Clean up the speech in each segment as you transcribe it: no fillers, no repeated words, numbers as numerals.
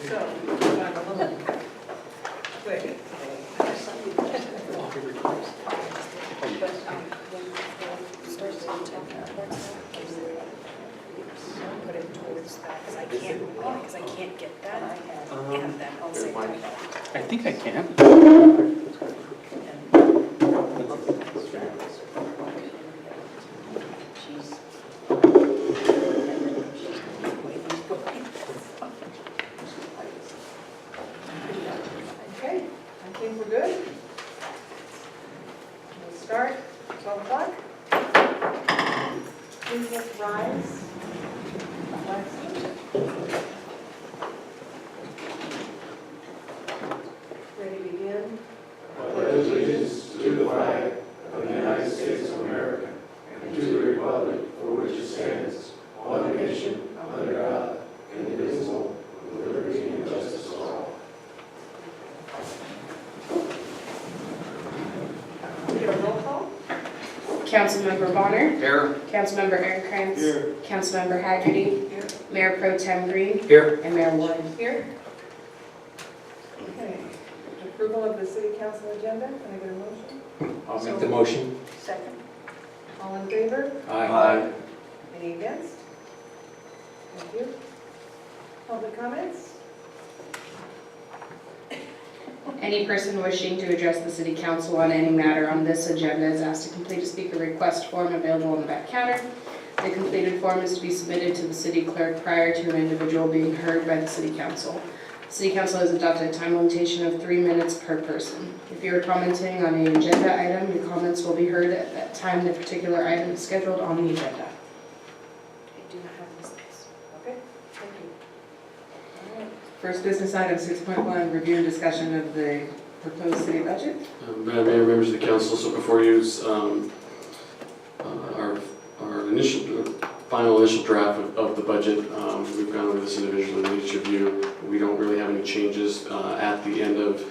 So, we've got a little quick. Put it towards that, because I can't get that, and then I'll say that. I think I can. Okay, I think we're good. We'll start, 12 o'clock. Please let's rise. Ready to begin? pledge allegiance to the flag of the United States of America and to the republic for which it stands, one nation, under God, indivisible, with liberty and justice for all. We do a roll call? Councilmember Bonner. Here. Councilmember Aaron Krantz. Here. Councilmember Haggerty. Here. Mayor Pro Tem Green. Here. And Mayor Wood. Here. Okay. Approval of the city council agenda, can I get a motion? I'll make the motion. Second. All in favor? Aye. Any against? Thank you. Public comments? Any person wishing to address the city council on any matter on this agenda is asked to complete a speaker request form available on the back counter. The completed form is to be submitted to the city clerk prior to an individual being heard by the city council. City council has adopted a time limitation of 3 minutes per person. If you are commenting on an agenda item, your comments will be heard at that time the particular item is scheduled on the agenda. I do not have this. Okay, thank you. All right. First business item, 6.1, review and discussion of the proposed city budget. Madam Mayor, members of the council, so before you is our final initial draft of the budget. We've gone over this individually with each of you. We don't really have any changes at the end of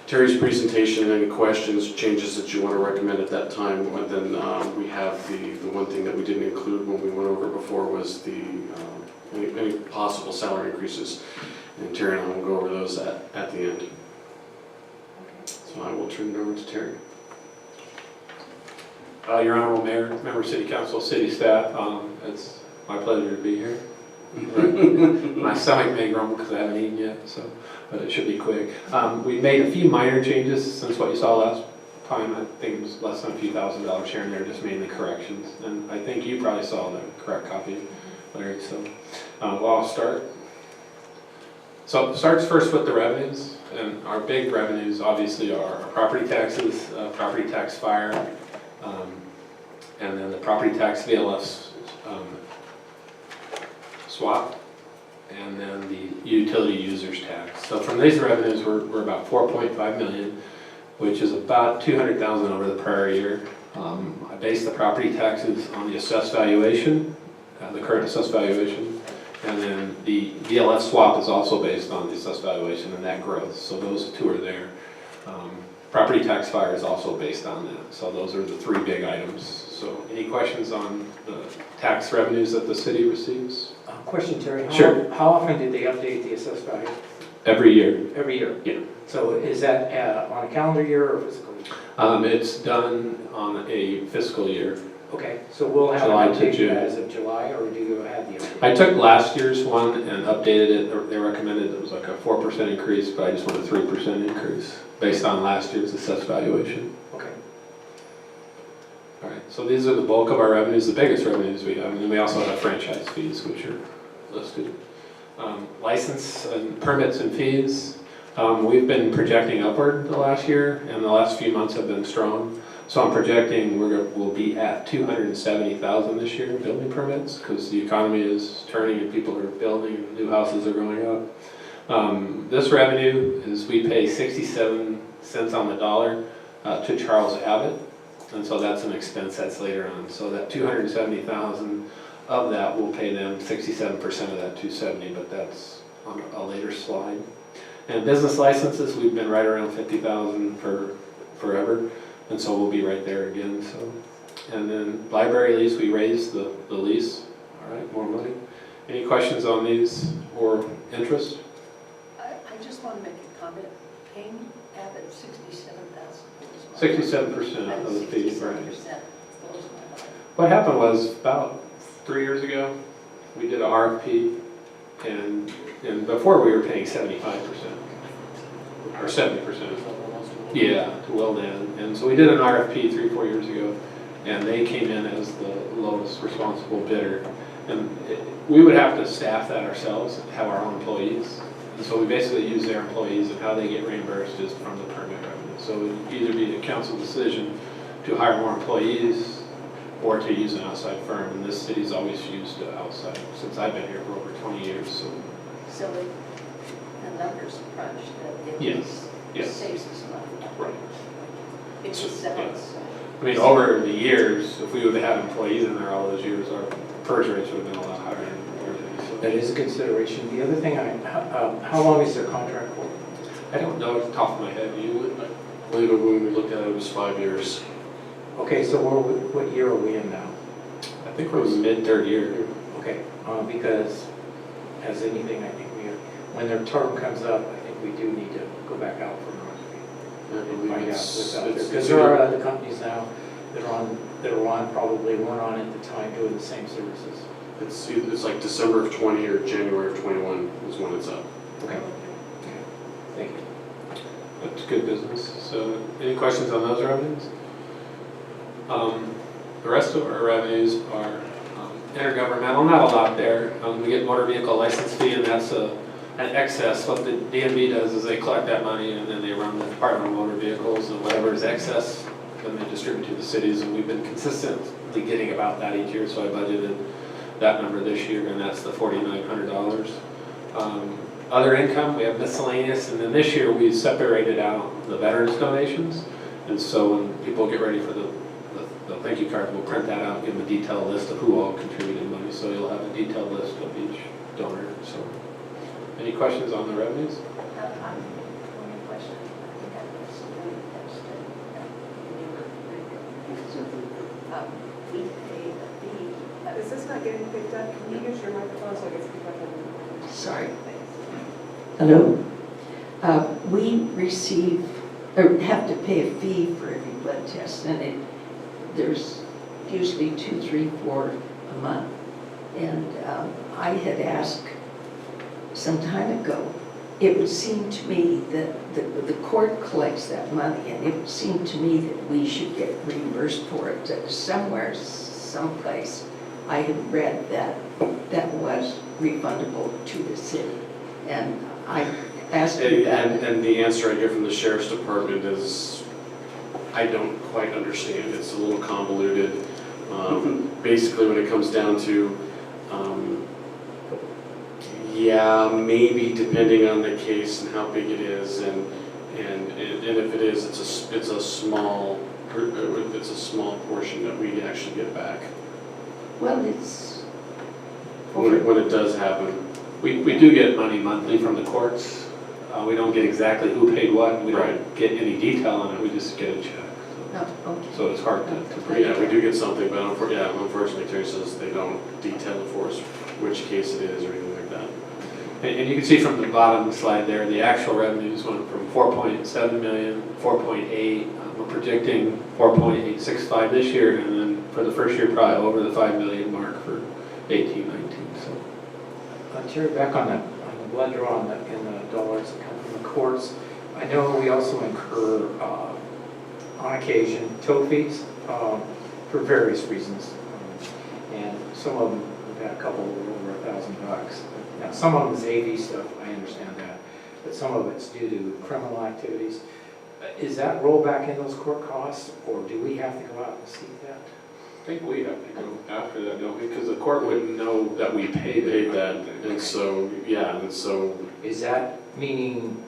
Terry's presentation. Any questions, changes that you want to recommend at that time? Then we have the one thing that we didn't include when we went over before was the any possible salary increases. And Terry and I will go over those at the end. So I will turn it over to Terry. Your Honorable Mayor, Member City Council, City Staff, it's my pleasure to be here. My stomach may grumble because I haven't eaten yet, but it should be quick. We made a few minor changes since what you saw last time. I think it was less than a few $1,000s here and there, just mainly corrections. And I think you probably saw the correct copy, Larry. So I'll start. So it starts first with the revenues, and our big revenues obviously are our property taxes, property tax fire, and then the property tax VLS swap, and then the utility users tax. So from these revenues, we're about 4.5 million, which is about 200,000 over the prior year. I based the property taxes on the assessed valuation, the current assessed valuation, and then the VLS swap is also based on the assessed valuation and that growth. So those two are there. Property tax fire is also based on that. So those are the three big items. So any questions on the tax revenues that the city receives? Question, Terry. Sure. How often did they update the assessed value? Every year. Every year? Yeah. So is that on a calendar year or fiscal year? It's done on a fiscal year. Okay, so we'll have July an to update June. as of July, or do you have the update? I took last year's one and updated it. They recommended it was like a 4% increase, but I just want a 3% increase based on last year's assessed valuation. Okay. All right, so these are the bulk of our revenues, the biggest revenues we have, and then we also have franchise fees, which are listed. License and permits and fees, we've been projecting upward the last year, and the last few months have been strong. So I'm projecting we'll be at 270,000 this year in building permits, because the economy is turning and people are building and new houses are going up. This revenue is we pay 67 cents on the dollar to Charles Abbott, and so that's an expense that's later on. So that 270,000 of that will pay them 67% of that 270, but that's on a later slide. And business licenses, we've been right around 50,000 for forever, and so we'll be right there again. So, and then library lease, we raised the lease. All right, more money. Any questions on these or interest? want to make a comment. Payne Abbott, 67,000. 67% of the fees, right. 67% blows my mind. What happened was about 3 years ago, we did an RFP and before we were paying 75% or 70%. Yeah, to Willdan. And so we did an RFP 3-4 years ago and they came in as the lowest responsible bidder. And we would have to staff that ourselves, have our own employees. And so we basically use their employees and how they get reimbursed is from the permit revenue. So it would either be a council decision to hire more employees or to use an outside firm. And this city's always used outside since I've been here for over 20 years. So the numbers crunched that it Yes. saves us money. Right. It just sounds. I mean, over the years, if we would have had employees in there all those years, our purge rates would have been a lot higher and everything. So That is a consideration. The other thing, how long is their contract for? I don't know off the top of my head, you would, but I believe when we looked at it, it was 5 years. Okay, so what year are we in now? I think we're mid-third year. Okay, because as anything, I think when their term comes up, I think we do need to go back out for an I RFP. believe Find out it's- what's out there. it's- Because there are other companies now that are on, probably weren't on at the time doing the same services. It's like December of 20 or January of 21 is when it's up. Okay. Thank you. That's good business. So any questions on those revenues? The rest of our revenues are intergovernmental, not a lot there. We get motor vehicle license fee and that's an excess. What the DMV does is they collect that money and then they run the Department of Motor Vehicles and whatever is excess, then they distribute to the cities and we've been consistently getting about that each year. So I budgeted that number this year and that's the $4,900. Other income, we have miscellaneous, and then this year we separated out the veterans donations. And so when people get ready for the thank you card, we'll print that out, give them a detailed list of who all contributed money. So you'll have a detailed list of each donor. So any questions on the revenues? One question. I think I was we pay a fee. Is this not getting picked up? Can you use your microphone so it gets picked up? Sorry. Thanks. Hello. We receive, or have to pay a fee for every blood test, and there's usually 2, 3, 4 a month. And I had asked some time ago, it would seem to me that the court collects that money, and it would seem to me that we should get reimbursed for it. That somewhere, someplace, I had read that that was refundable to the city. And I asked you that. And the answer I get from the sheriff's department is, I don't quite understand. It's a little convoluted. Basically, when it comes down to, yeah, maybe depending on the case and how big it is, and if it is, it's a small portion that we actually get back Well, it's when it does happen. We do get money monthly from the courts. We don't get exactly who paid what. We don't get any detail on it. We just get a check. oh, okay. So it's hard to Yeah, predict. we do get something, but unfortunately, Terry says they don't detail for us which case it is or anything like that. And you can see from the bottom of the slide there, the actual revenues went from 4.7 million, 4.8. We're projecting 4.865 this year, and then for the first year, probably over the 5 million mark for 18, 19. So Terry, back on the blood draw in the dollars that come from the courts, I know we also incur, on occasion, tow fees for various reasons. And some of them, we've had a couple over $1,000. Now, some of them is AV stuff, I understand that, but some of it's due to criminal activities. Is that rolled back in those court costs, or do we have to go out and see that? I think we have to go after that, don't we? Because the court wouldn't know that we paid That, and so, Is that meaning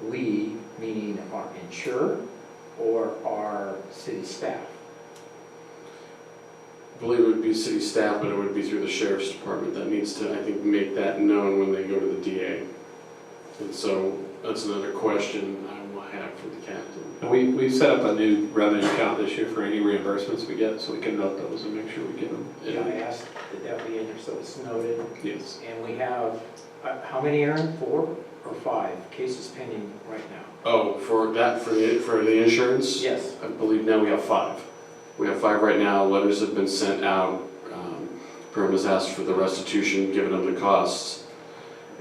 we, meaning our insurer, or our city staff? I believe it would be city staff, but it would be through the sheriff's department that needs to, I think, make that known when they go to the DA. And so that's another question I will have for the captain. And we've set up a new revenue account this year for any reimbursements we get, so we can note those and make sure we get them. Yeah, I asked the deputy in there, so it's noted. Yes. And we have, how many, Aaron? 4? or 5 cases pending right now? Oh, for the insurance? Yes. I believe now we have 5. We have 5 right now. Letters have been sent out. Perm has asked for the restitution, given them the costs.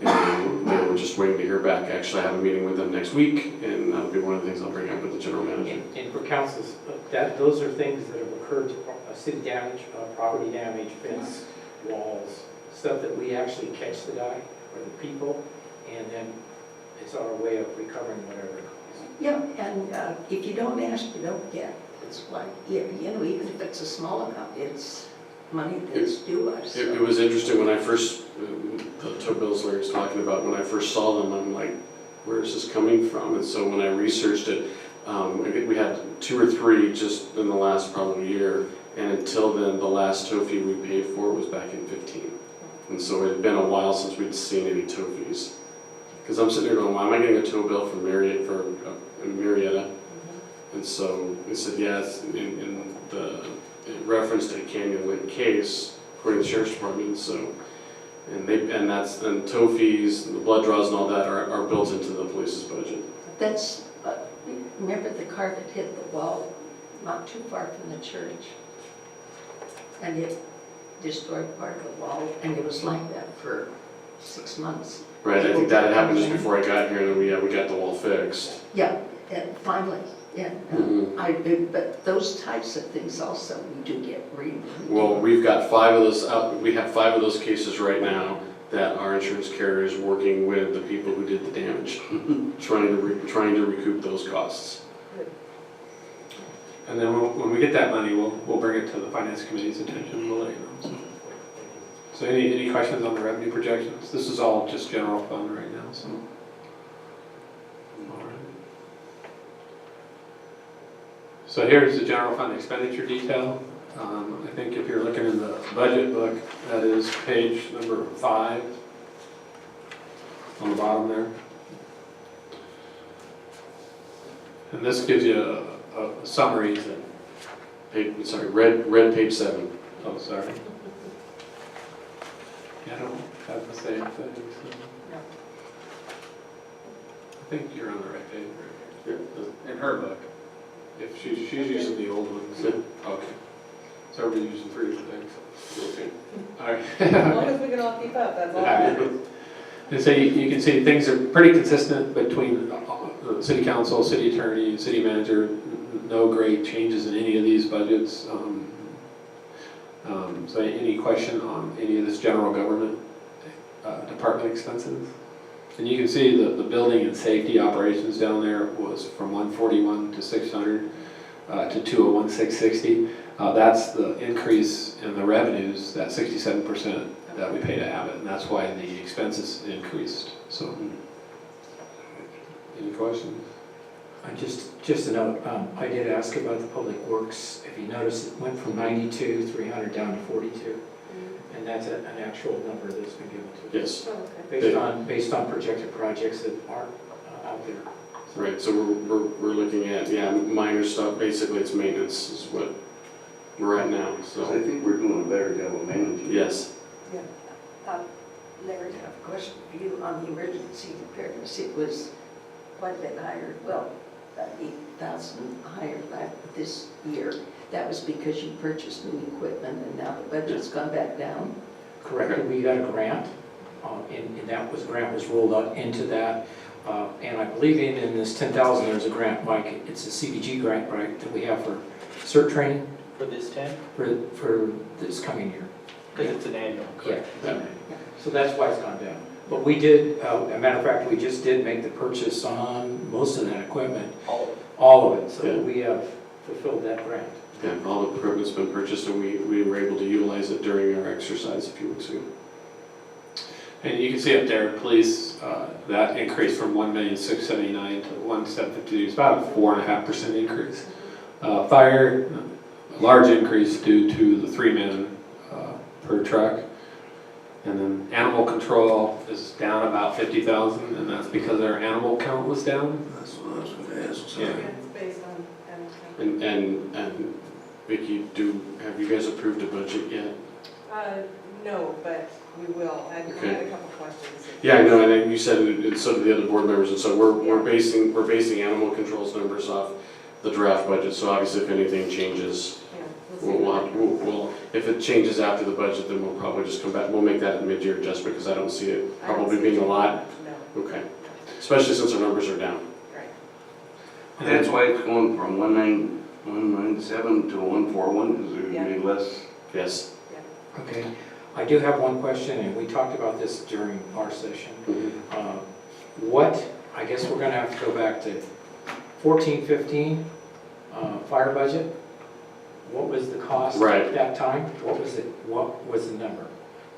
And they were just waiting to hear back. Actually, I have a meeting with them next week, and that'll be one of the things I'll bring up with the general manager. And for councils, those are things that have occurred, city damage, property damage, fence, walls, stuff that we actually catch the guy or the people, and then it's our way of recovering whatever it costs. Yeah, and if you don't ask, you don't get. It's like, you know, even if it's a small amount, it's money that's due us. It was interesting when I first, the tow bills Larry was talking about, when I first saw them, I'm like, where is this coming from? And so when I researched it, we had 2 or 3 just in the last probably year, and until then, the last tow fee we paid for was back in 15. And so it had been a while since we'd seen any tow fees. Because I'm sitting there going, why am I getting a tow bill from Marietta? And so they said, yes, in reference to a Canyon Link case, according to the Sheriff's Department. So, and tow fees, and the blood draws and all that are built into the police's budget. That's, remember the car that hit the wall not too far from the church? And it destroyed part of the wall, and it was like that for 6 months. Right, I think that had happened just before I got here, and then we got the wall fixed. Yeah, and finally, yeah. Mhm. But those types of things also, we do get Well, we've got 5 of those out. We have 5 of those cases right now that our insurance carrier is working with the people who did the damage, trying to recoup those costs. And then when we get that money, we'll bring it to the finance committee's attention, we'll let you know. So any questions on the revenue projections? This is all just general fund right now, so. All right. So here's the general fund expenditure detail. I think if you're looking in the budget book, that is page number 5 on the bottom there. And this gives you a summary. Red page 7. Oh, sorry. Yeah, I don't have the same thing. So. I think you're on the right page right here. In her book. If she's using the old ones. Yeah. Okay. So everybody's using 3 different things. Okay. All right. As long as we can all keep up, that's all that matters. And so you can see things are pretty consistent between the city council, city attorney, city manager. No great changes in any of these budgets. So any question on any of this general government department expenses? And you can see the building and safety operations down there was from 141 to 600 to 201 660. That's the increase in the revenues, that 67% that we pay to Abbott, and that's why the expenses increased. So, any questions? Just a note, I did ask about the public works. If you notice, it went from 92, 300 down to 42. And that's an actual number that's been given to us. Yes. Oh, okay. Based on projected projects that aren't out there. Right. So we're looking at minor stuff. Basically, it's maintenance is what we're at now. So I So think we're doing a better job of managing. yes. Larry, I have a question for you on the emergency preparedness. It was quite a bit higher, well, 8,000 higher this year. That was because you purchased new equipment and now the budget's gone back down? Correct. We got a grant, and grant was rolled up into that. And I believe in this 10,000, there's a grant, Mike, it's a CBG grant, right, that we have for CERT training For this 10? for this coming year. Because it's an annual, correct? Yeah. So that's why it's gone down. But we did, as a matter of fact, we just did make the purchase on most of that equipment, all of it. So Yeah. we have fulfilled that grant. Yeah, all the equipment's been purchased, and we were able to utilize it during our exercise a few weeks ago. And you can see up there, police, that increased from 1,679,000 to 1,752. It's about a 4.5% increase. Fire, a large increase due to the 3-man per truck. And then animal control is down about 50,000, and that's because our animal count was down. That's what I was going to ask. Yeah. It's based on animal count. And Vicki, have you guys approved a budget yet? No, but we will. I had Okay. a couple questions. Yeah, I know, and then you said, and so did the other board members, and so we're Yeah. basing animal control's numbers off the draft budget, so obviously if anything changes, Yeah, we'll, if it changes after the budget, then we'll probably just come back, we'll make that a mid-year adjustment, because I don't see it I don't probably see being a it. lot, No, okay, especially since our numbers are down. right. That's why it's going from 197 to 141, because there's Yeah. gonna be less. Yes. Okay, I do have one question, and we talked about this during our session. What, I guess we're gonna have to go back to 14-15, fire budget. What was the cost Right. at that time? What was the number?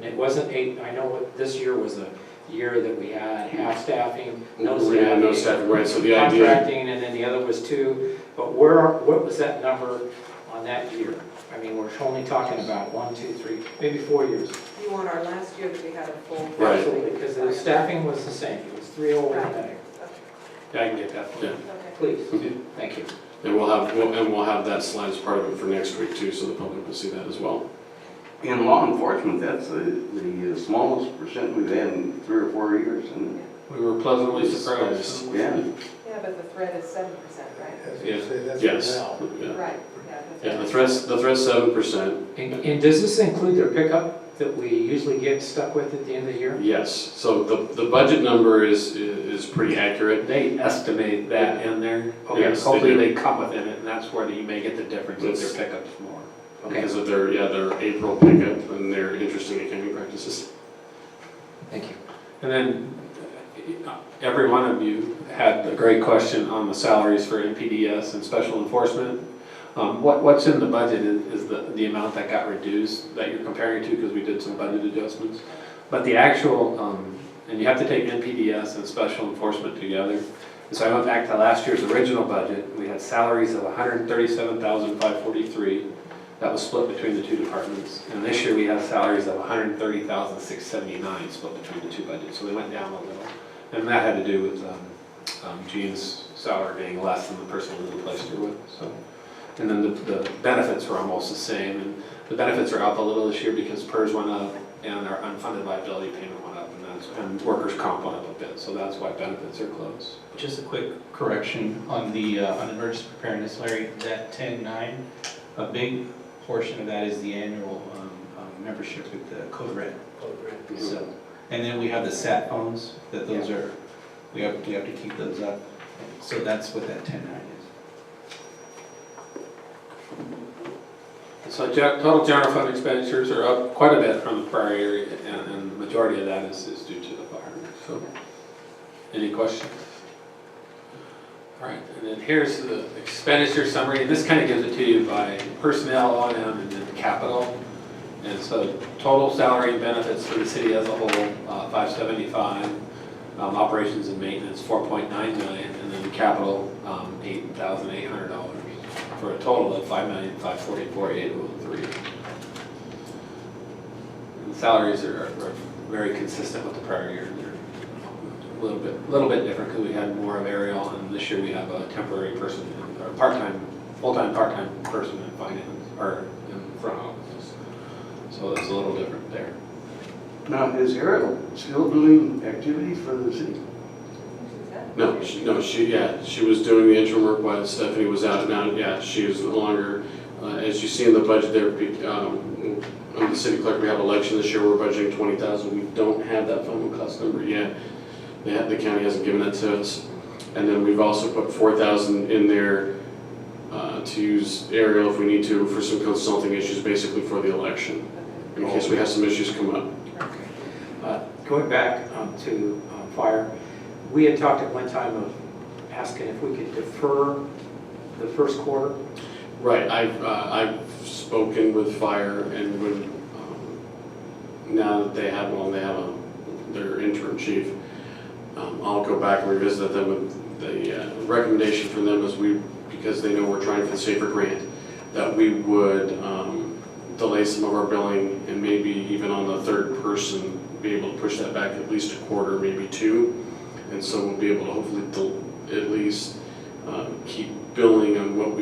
And it wasn't 8, I know this year was a year that we had half staffing, no We had no staffing, staffing, right, so the idea, contracting, and then the other was 2. But what was that number on that year? I mean, we're only talking about 1, 2, 3, maybe 4 years. You want our last year that we had a full. Right. Absolutely, because the staffing was the same, it was 301 a day. Yeah, I can get that for you. Yeah. Please, Mhm. thank you. and we'll have that slide as part of it for next week too, so the public will see that as well. In law enforcement, that's the smallest percent we've had in 3 or 4 years, and We were pleasantly surprised. yeah. Yeah, but the threat is 7%, right? Yeah. That's Yes, now. yeah, Right, yeah. yeah, the threat's 7%, And does this include their pickup that we usually get stuck with at the end of the year? yes, so the budget number is pretty accurate. They estimate that in there. Okay. Yes, they Hopefully do. they come within it, and that's where you may get the difference if their pickup's more. Okay, Because of their April pickup and their interesting accounting practices. thank you. And then, every one of you had a great question on the salaries for NPDS and special enforcement. What's in the budget is the amount that got reduced that you're comparing to, because we did some budget adjustments. But the actual, and you have to take NPDS and special enforcement together. And so I went back to last year's original budget. We had salaries of $137,543. That was split between the two departments. And this year we have salaries of $130,679 split between the two budgets. So they went down a little. And that had to do with Jean's salary being less than the person we replaced her with. So, and then the benefits were almost the same. And the benefits are up a little this year because PERS went up and our unfunded liability payment went up, and workers' comp went up a bit. So that's why benefits are close. Just a quick correction on the emergency preparedness, Larry, that 10-9, a big portion of that is the annual membership with the Code Red. So, and then we have the SAT phones, that those are, we have to keep those up. So that's what that 10-9 is. So total general fund expenditures are up quite a bit from the prior year, and the majority of that is due to the fire. So, any questions? All right, and then here's the expenditure summary, and this kind of gives it to you by personnel, O&M, and then capital. And so total salary and benefits for the city as a whole, $575. Operations and maintenance, $4.9 million, and then capital, $8,800, for a total of $5,544,803. And the salaries are very consistent with the prior year. They're a little bit different because we had more of aerial, and this year we have a temporary person, or part-time, full-time, part-time person in finance, or in front office. So it's a little different there. Now, is Ariel still doing activities for the city? No, she was doing the interim work while Stephanie was out. Now, yeah, she is no longer, as you see in the budget there, on the city clerk, we have election this year, we're budgeting $20,000. We don't have that final cost number yet. The county hasn't given that to us. And then we've also put $4,000 in there to use Ariel if we need to for some consulting issues, basically for the election, in case we have some issues come up. Okay. Going back to fire, we had talked at one time of asking if we could defer the first quarter. Right, I've spoken with fire, and when now that they have their interim chief, I'll go back and revisit them. With the recommendation from them is because they know we're trying for the safer grant, that we would delay some of our billing and maybe even on the third person be able to push that back at least a quarter, maybe 2. And so we'll be able to hopefully at least keep billing on what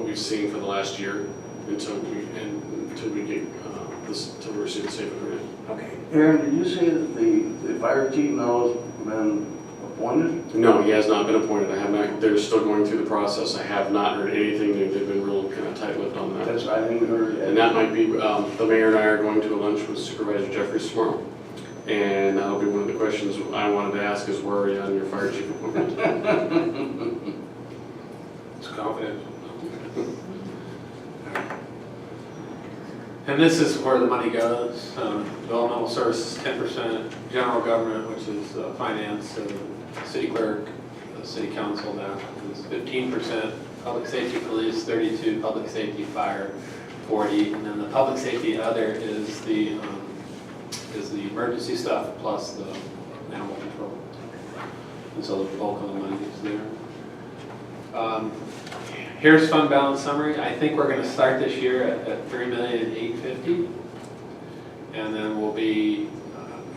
we've seen for the last year until we get till we receive the SAFE grant. Okay. Aaron, did you say that the fire chief now has been appointed? No, he has not been appointed. I have not, they're still going through the process. I have not heard anything new. They've been real kind of tight-lipped on that. That's, I haven't heard yet. And that might be, the mayor and I are going to a lunch with Supervisor Jeffries tomorrow. And that'll be one of the questions I wanted to ask is, where are you on your fire chief appointment? It's confidential. And this is where the money goes. Developmental services, 10%, general government, which is finance, city clerk, city council, that is 15%, public safety police, 32, public safety fire, 40, and then the public safety other is the emergency stuff plus the animal control. And so the bulk of the money is there. Here's fund balance summary. I think we're going to start this year at $3,850,000, and then we'll be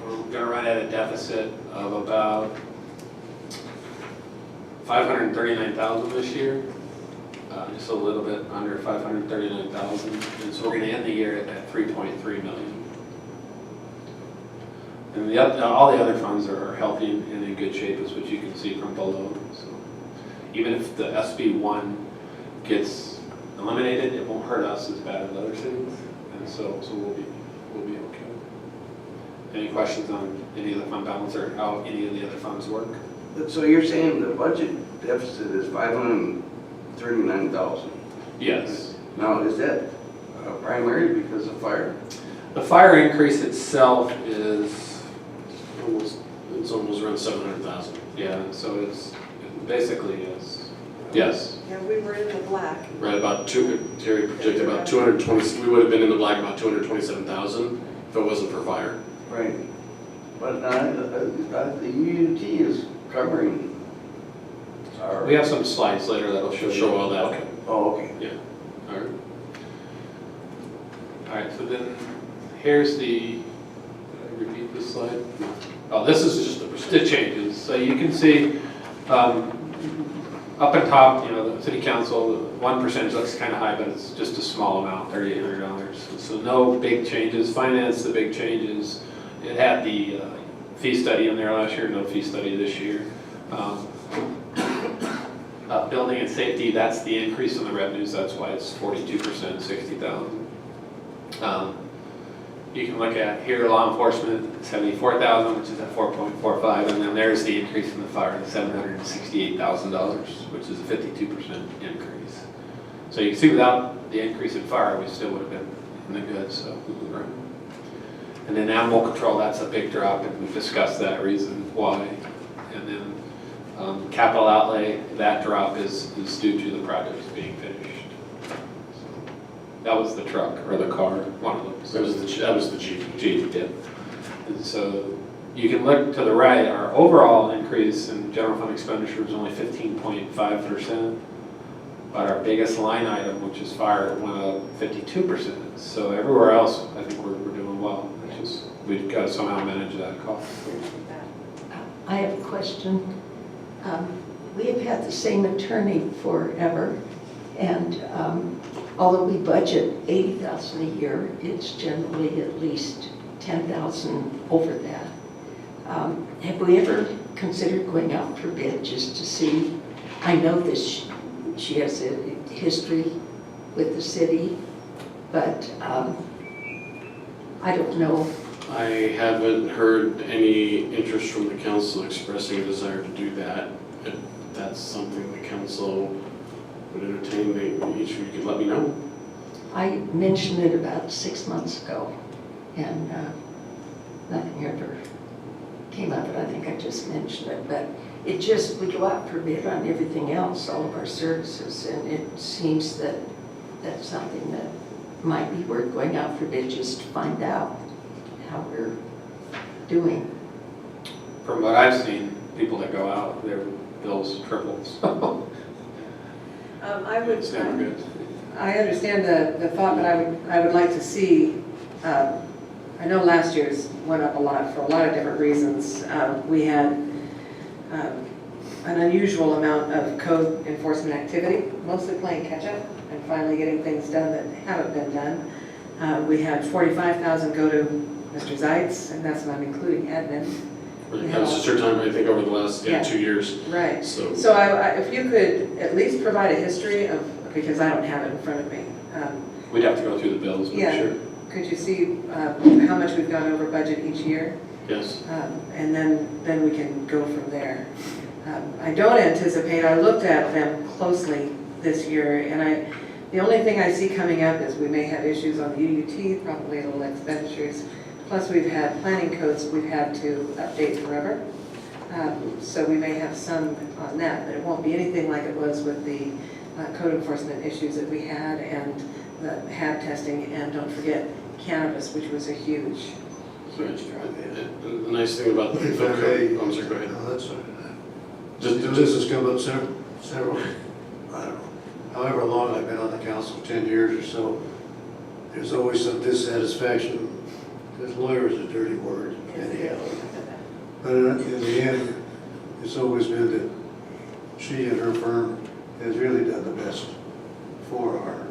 we're going to run at a deficit of about $539,000 this year, just a little bit under $539,000, and so we're going to end the year at $3.3 million. And all the other funds are healthy and in good shape, is what you can see from below. So even if the SB1 gets eliminated, it won't hurt us as bad as other cities, and so we'll be okay. Any questions on any of the fund balance or how any of the other funds work? So you're saying the budget deficit is $539,000? Yes. Now, is that primary because of fire? The fire increase itself is It's almost around 700,000. yeah, so it basically is yes. Yeah, we were in the black. Right, about Terry projected about 220, we would have been in the black about 227,000 if it wasn't for fire. Right. But the UUT is covering our... We have some slides later that'll show all that. Okay. Oh, okay. Yeah. All right. All right, so then here's the, did I repeat this slide? No. Oh, this is just the changes. So you can see up and top, the city council, 1% looks kind of high, but it's just a small amount, $3,800. So no big changes. Finance, the big changes. It had the fee study in there last year, no fee study this year. Building and safety, that's the increase in the revenues. That's why it's 42%, 60,000. You can look at here, law enforcement, 74,000, which is at 4.45, and then there's the increase in the fire, $768,000, which is a 52% increase. So you can see without the increase in fire, we still would have been in the good. So, and then animal control, that's a big drop, and we've discussed that reason why. And then capital outlay, that drop is due to the projects being finished. That was the truck or the car, one of them. That was the Jeep. Jeep, yeah. And so you can look to the right, our overall increase in general fund expenditure was only 15.5%, but our biggest line item, which is fire, went up 52%. So everywhere else, I think we're doing well. It's just, we've got to somehow manage that cost. I have a question. We have had the same attorney forever, and although we budget $80,000 a year, it's generally at least $10,000 over that. Have we ever considered going out for bid just to see? I know that she has a history with the city, but I don't know. I haven't heard any interest from the council expressing a desire to do that. If that's something the council would entertain, each of you could let me know. I mentioned it about 6 months ago, and nothing ever came of it. I think I just mentioned it, but we go out for bid on everything else, all of our services, and it seems that that's something that might be worth going out for bid just to find out how we're doing. From what I've seen, people that go out, their bills triple. It's never good. I understand the thought, but I would like to see, I know last year's went up a lot for a lot of different reasons. We had an unusual amount of code enforcement activity, mostly playing catch up and finally getting things done that haven't been done. We had 45,000 go to Mr. Zeitz, and that's not including admin. That was just her time, I think, over the last Yeah. 2 years. Right. So, So if you could at least provide a history of, because I don't have it in front of me. We'd have to go through the bills, but Yeah. sure. Could you see how much we've gone over budget each year? yes. And then we can go from there. I don't anticipate, I looked at them closely this year, and the only thing I see coming up is we may have issues on the UUT, probably little expenditures. Plus, we've had planning codes we've had to update forever. So we may have some on that, but it won't be anything like it was with the code enforcement issues that we had and the HAB testing, and don't forget cannabis, which was a huge Right. drug. The nice thing about the If food I may- code, I'm sorry, go ahead. No, that's all right. Just- This has come up several, I don't know, however long I've been on the council, 10 years or so, there's always some dissatisfaction, because lawyer is a dirty word, anyhow. But in the end, it's always been that she and her firm has really done the best for our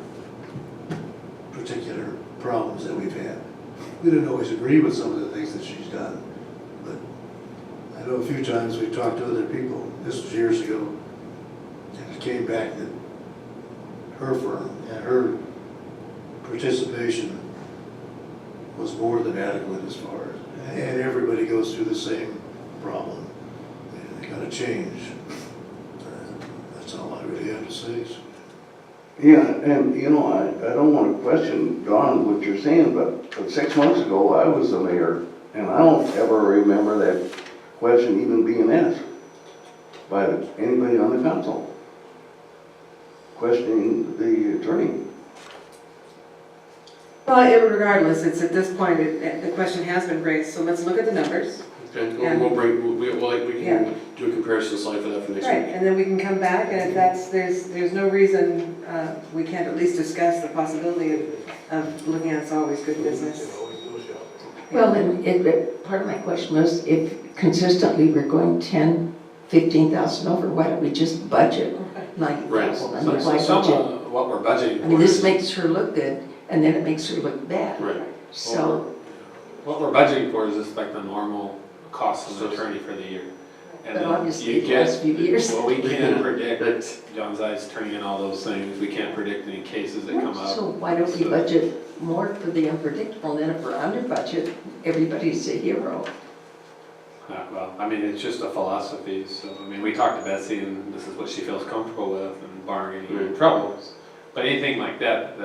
particular problems that we've had. We didn't always agree with some of the things that she's done, but I know a few times we've talked to other people, this was years ago, and it came back that her firm and her participation was more than adequate as far as, and everybody goes through the same problem. And they gotta change. That's all I really have to say. Yeah, and you know, I don't want to question, John, what you're saying, but 6 months ago, I was the mayor, and I don't ever remember that question even being asked by anybody on the council, questioning the attorney. Well, regardless, it's at this point, the question has been raised, so let's look at the numbers. Okay, And- we Yeah. can do a comparison slide for that for next Right, week. and then we can come back, and if there's no reason we can't at least discuss the possibility of looking at it's always good business. Well, and part of my question was, if consistently we're going 10, 15,000 over, why don't we just budget 90,000? I mean, why Some budget? of what we're budgeting for. I mean, this is- makes her look good, and then it makes her look bad. Right. So, What we're budgeting for is just like the normal cost of an attorney for the year. And But then obviously you the get- last few years. Well, we can't predict, John Zeiss turning in all those things, we can't predict any cases that come up. so why don't we So- budget more for the unpredictable, and then if we're under budget, everybody's a hero. Well, I mean, it's just a philosophy, so, I mean, we talked to Betsy, and this is what she feels comfortable with, and barring any troubles. But anything like that's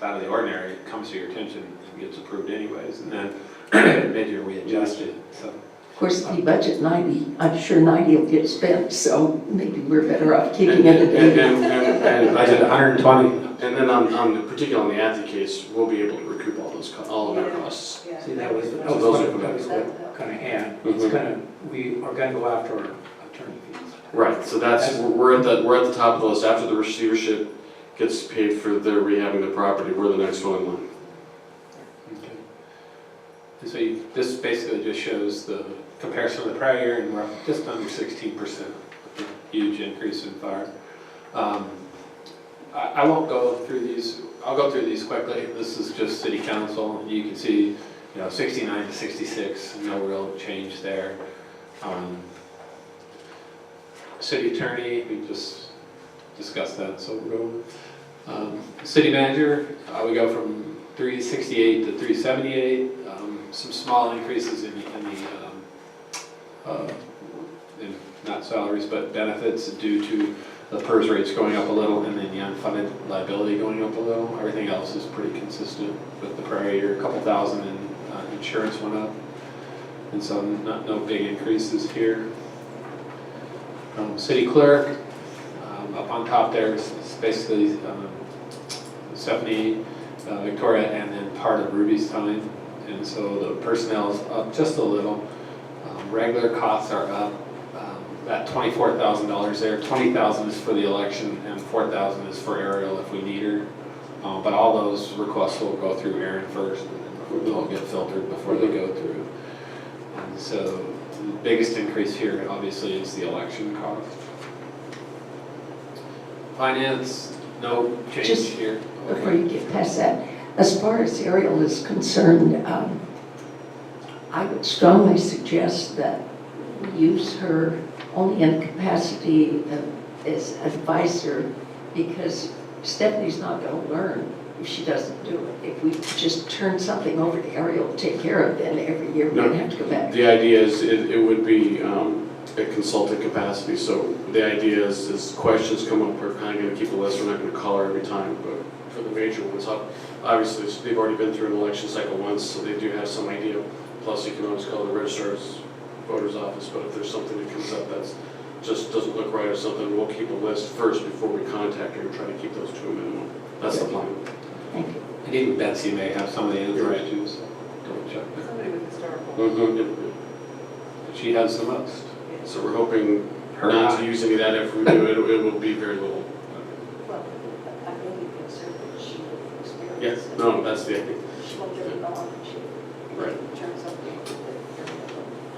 out of the ordinary, comes to your attention and gets approved anyways, and then mid-year we adjust it, so. Of course, if you budget 90, I'm sure 90 will get spent, so maybe we're better off keeping it at 80. And budget 120. And then particularly on the ATI case, we'll be able to recoup all of our costs. Yeah. See, that was So what those are I coming. was gonna add. It's Mhm. gonna, we are gonna go after our attorney fees. Right, so we're at the top of the list. After the receivership gets paid for their rehabbing the property, we're the next one in line. Okay. And so this basically just shows the comparison of the prior year, and we're up just under 16%. Huge increase in fire. I won't go through these, I'll go through these quickly. This is just city council. You can see, 69 to 66, no real change there. City attorney, we just discussed that, so we'll go. City manager, we go from 368 to 378. Some small increases in not salaries, but benefits due to the PERS rates going up a little, and then the unfunded liability going up a little. Everything else is pretty consistent with the prior year. A couple thousand in insurance went up, and so no big increases here. City clerk, up on top there is basically Stephanie, Victoria, and then part of Ruby's time. And so the personnel's up just a little. Regular costs are up. That $24,000 there, $20,000 is for the election, and $4,000 is for Ariel if we need her. But all those requests will go through Erin first, and they'll get filtered before they go through. And so the biggest increase here, obviously, is the election cost. Finance, no change Just here. Before you get past that, As far as Ariel is concerned, I would strongly suggest that we use her only in capacity as advisor, because Stephanie's not going to learn if she doesn't do it. If we just turn something over to Ariel to take care of, then every year we're going to have to go back. The idea is it would be a consultant capacity, so the idea is questions come up, we're kind of going to keep a list, we're not going to call her every time, but for the major ones, obviously they've already been through an election cycle once, so they do have some idea. Plus, you can always call the registrar's voter's office, but if there's something that comes up that's just doesn't look right or something, we'll keep a list first before we contact her and try to keep those to a minimum. That's the plan. Thank you. And even Betsy may have some of the answers too, so double check. Somebody with historical. She has the most. So we're hoping Her not eye. to use any of that. If we do, it will be very little. Well, I really consider that she would experience. Yes, no, that's the idea. She won't get it on, she Right. turns up the.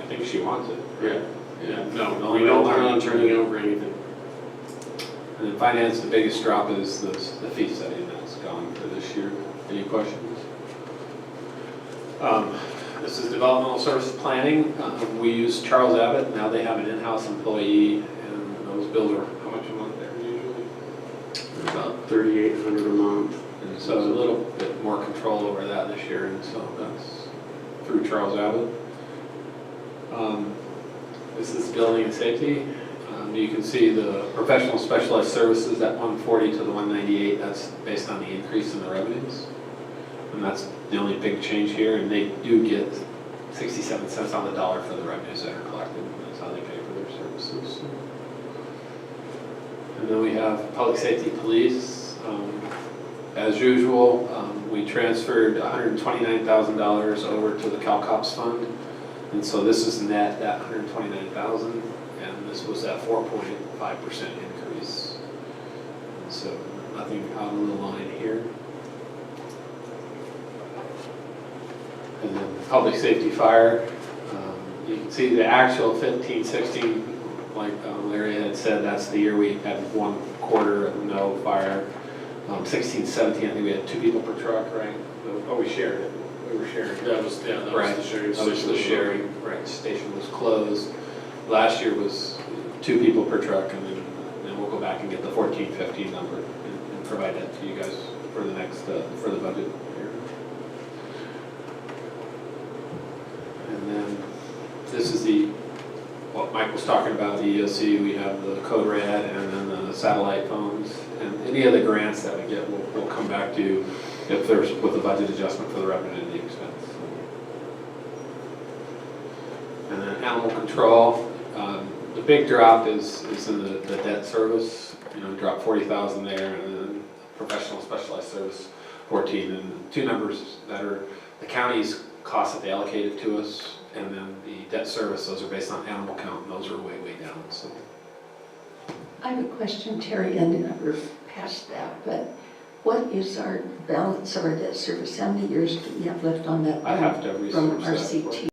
I think she wants it. Yeah, yeah, no, No, we don't plan on turning over anything. And then finance, the biggest drop is the fee study that's gone for this year. Any questions? This is developmental service planning. We use Charles Abbott. Now they have an in-house employee, and those bills are how much a month there usually? About $3,800 a month. And so a little bit more control over that this year, and so that's through Charles Abbott. This is building and safety. You can see the professional specialized services at 140 to the 198. That's based on the increase in the revenues. And that's the only big change here, and they do get 67 cents on the dollar for the revenues that are collected. That's how they pay for their services. And then we have public safety police. As usual, we transferred $129,000 over to the CalCops fund. And so this is net at $129,000, and this was at 4.5% increase. And so nothing out of the line here. And then public safety fire, you can see the actual 15, 16, like Larry had said, that's the year we had 1 quarter of no fire. 16, 17, I think we had 2 people per truck, right? Oh, we shared it. We were sharing. That was the sharing That was station. the sharing, right, station was closed. Last year was 2 people per truck, and then we'll go back and get the 14, 15 number and provide that to you guys for the next, for the budget year. And then this is what Mike was talking about, the EOC. We have the Code Red and then the satellite phones. And any of the grants that we get, we'll come back to if there's with the budget adjustment for the revenue and the expense. And then animal control, the big drop is in the debt service, dropped 40,000 there, and then professional specialized service 14, and 2 numbers that are the county's costs that they allocated to us, and then the debt service, those are based on animal count, and those are way, way down. So I have a question, Terry, and we're past that, but what is our balance of our debt service? How many years do we have left on that? I have to From research that. RCT?